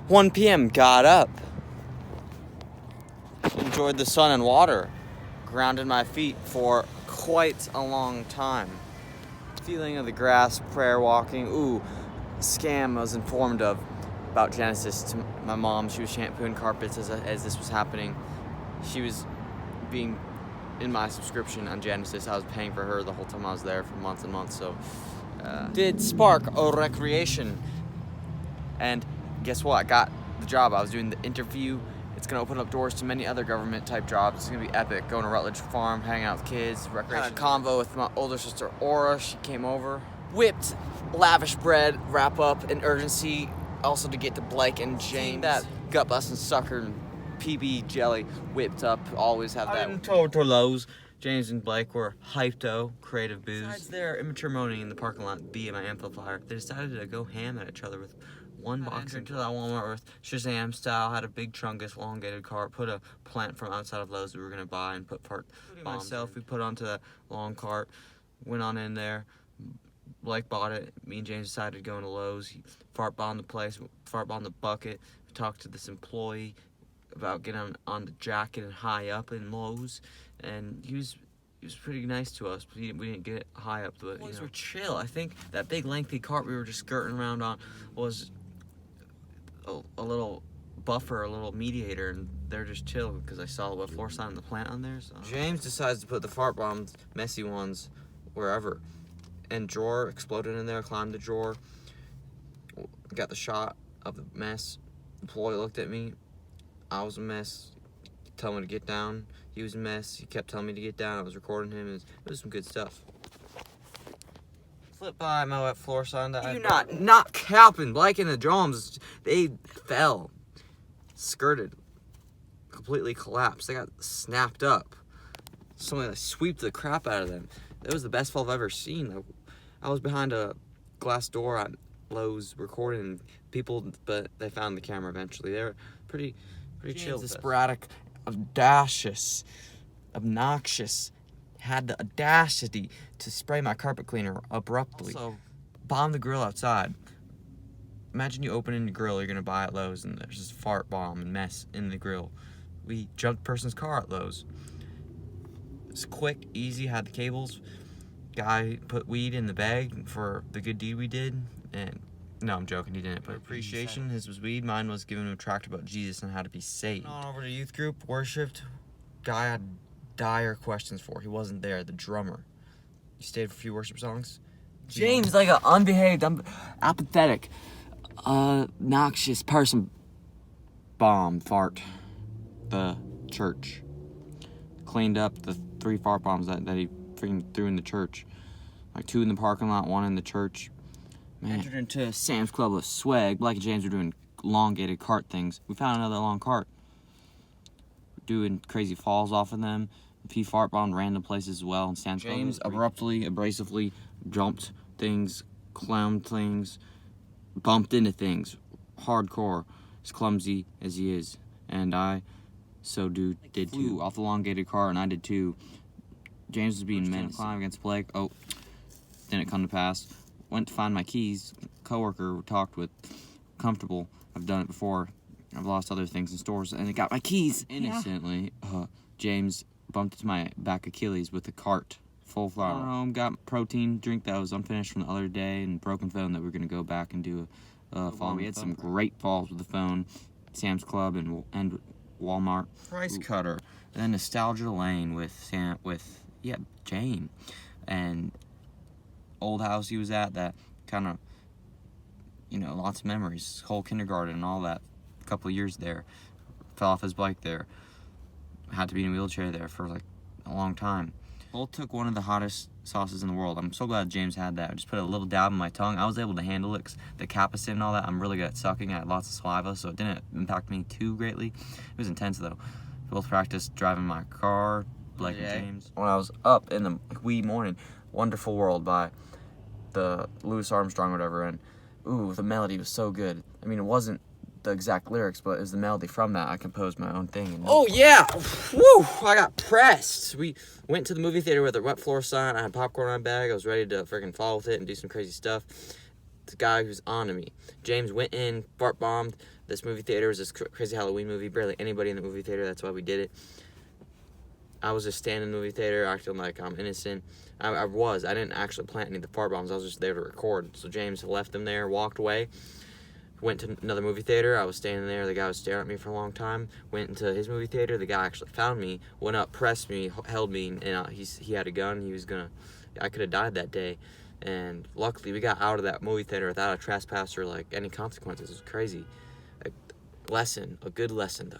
1 p.m. Got up. Enjoyed the sun and water. Grounded my feet for quite a long time. Feeling of the grass, prayer walking. Ooh, scam I was informed of about Genesis to my mom. She was shampooing carpets as this was happening. She was being in my subscription on Genesis. I was paying for her the whole time I was there for months and months. So did spark a recreation. And guess what? I got the job. I was doing the interview. It's going to open up doors to many other government-type jobs. It's going to be epic. Going to Rutledge Farm, hanging out with kids, recreation. Had a convo with my older sister, Aura. She came over. Whipped lavish bread, wrap up in urgency. Also to get to Blake and James. That gut-busting sucker and PB jelly whipped up. Always have that. In Lowe's. James and Blake were hyped-o, creative booze. Besides their immature moaning in the parking lot via my amplifier, they decided to go ham at each other with one box into that Walmart with Shazam style, had a big Chungus elongated cart, put a plant from outside of Lowe's we were gonna buy and put fart bombs. Myself, we put onto that long cart, went on in there. Blake bought it. Me and James decided to go into Lowe's. He fart bombed the place, fart bombed the bucket. We talked to this employee about getting on the jacket and high up in Lowe's, and he was pretty nice to us, but we didn't get high up, but you know, were chill. I think that big lengthy cart we were just skirting around on was a little buffer, a little mediator, and they're just chill because I saw the wet floor sign and the plant on there. So James decides to put the fart bombs, messy ones, wherever, and drawer exploded in there. Climbed the drawer, got the shot of the mess. Employee looked at me. I was a mess. He told me to get down. He was a mess. He kept telling me to get down. I was recording him. It was some good stuff. Flip by my wet floor sign that you not capping. Blake and the drums, they fell, skirted, completely collapsed. They got snapped up. Somebody swept the crap out of them. It was the best fall I've ever seen. I was behind a glass door at Lowe's recording people, but they found the camera eventually. They were pretty chill. The sporadic, audacious, obnoxious, had the audacity to spray my carpet cleaner abruptly. Also, bomb the grill outside. Imagine you open in the grill you're gonna buy at Lowe's and there's just fart bomb and mess in the grill. We jumped person's car at Lowe's. It's quick, easy, had the cables. Guy put weed in the bag for the good deed we did, and no, I'm joking, he didn't. But appreciation, his was weed, mine was giving him a tract about Jesus and how to be saved. On over to youth group, worshipped. Guy had dire questions for. He wasn't there, the drummer. You stayed for a few worship songs? James, like an unbehaved, apathetic, noxious person. Bomb, fart. The church. Cleaned up the 3 fart bombs that he freaking threw in the church. Like 2 in the parking lot, 1 in the church. Man. Entered into Sam's Club with swag. Blake and James were doing elongated cart things. We found another long cart. Doing crazy falls off of them. He fart bombed random places as well. And Sam's James abruptly, abrasively jumped things, clowned things, bumped into things. Hardcore. As clumsy as he is. And I did too. Off the elongated cart, and I did too. James was being meant to climb against Blake. Oh, didn't come to pass. Went to find my keys. Coworker talked with. Comfortable. I've done it before. I've lost other things in stores, and I got my keys innocently. Yeah. James bumped into my back Achilles with a cart full flour. Home, got protein drink that was unfinished from the other day, and broken phone that we're gonna go back and do a fall. We had some great falls with the phone. Sam's Club and Walmart. Price Cutter. And then Nostalgia Lane with Jane. And old house he was at that kind of, lots of memories. Whole kindergarten and all that. A couple of years there. Fell off his bike there. Had to be in a wheelchair there for like a long time. Both took one of the hottest sauces in the world. I'm so glad James had that. I just put a little dab in my tongue. I was able to handle it because the capsaicin and all that, I'm really good at sucking. I had lots of saliva, so it didn't impact me too greatly. It was intense though. Both practiced driving my car, Blake and James. When I was up in the wee morning, Wonderful World by the Louis Armstrong or whatever, and the melody was so good. I mean, it wasn't the exact lyrics, but it was the melody from that. I composed my own thing. Oh yeah! Woo! I got pressed. We went to the movie theater with a wet floor sign. I had popcorn in my bag. I was ready to freaking fall with it and do some crazy stuff. the guy who's on to me. James went in, fart bombed. This movie theater was this crazy Halloween movie. Barely anybody in the movie theater. That's why we did it. I was just standing in the movie theater, acting like I'm innocent. I didn't actually plant any of the fart bombs. I was just there to record. So James left them there, walked away, went to another movie theater. I was standing there. The guy was staring at me for a long time. Went into his movie theater. The guy actually found me, went up, pressed me, held me, and he had a gun. I could have died that day. And luckily, we got out of that movie theater without a trespass or like any consequences. It was crazy. A good lesson though.